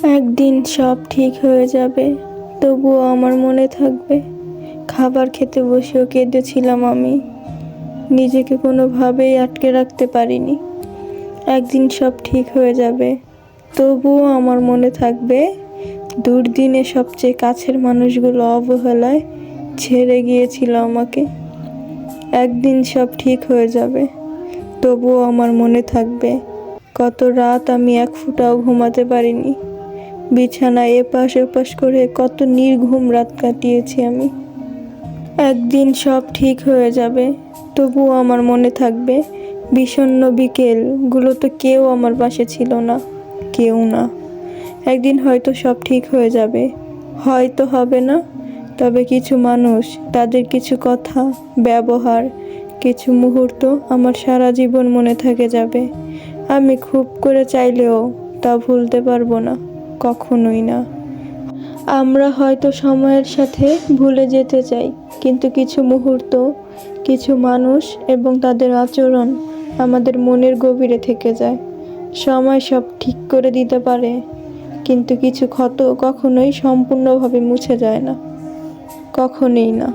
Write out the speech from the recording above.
একদিন সব ঠিক হয়ে যাবে, তবুও আমার মনে থাকবে খাবার খেতে বসেও কেঁদেছিলাম আমি, নিজেকে কোনোভাবেই আটকে রাখতে পারিনি। একদিন সব ঠিক হয়ে যাবে, তবুও আমার মনে থাকবে দুর্দিনে সবচেয়ে কাছের মানুষগুলো অবহেলায় ছেড়ে গিয়েছিল আমাকে। একদিন সব ঠিক হয়ে যাবে, তবুও আমার মনে থাকবে কত রাত আমি এক ফোঁটাও ঘুমাতে পারিনি। বিছানায় এপাশ ওপাশ করে কত নির্ঘুম রাত কাটিয়েছি আমি। একদিন সব ঠিক হয়ে যাবে, তবুও আমার মনে থাকবে বিষণ্ণ বিকেলগুলোতে কেউ আমার পাশে ছিল না, কেউ না। একদিন হয়তো সব ঠিক হয়ে যাবে, হয়তো হবে না, তবে কিছু মানুষ, তাদের কিছু কথা, ব্যবহার, কিছু মুহূর্ত আমার সারা জীবন মনে থেকে যাবে। আমি খুব করে চাইলেও তা ভুলতে পারবো না, কখনোই না। আমরা হয়তো সময়ের সাথে ভুলে যেতে চাই, কিন্তু কিছু মুহূর্ত, কিছু মানুষ এবং তাদের আচরণ আমাদের মনের গভীরে থেকে যায়। সময় সব ঠিক করে দিতে পারে, কিন্তু কিছু ক্ষত কখনোই সম্পূর্ণভাবে মুছে যায় না, কখনোই না।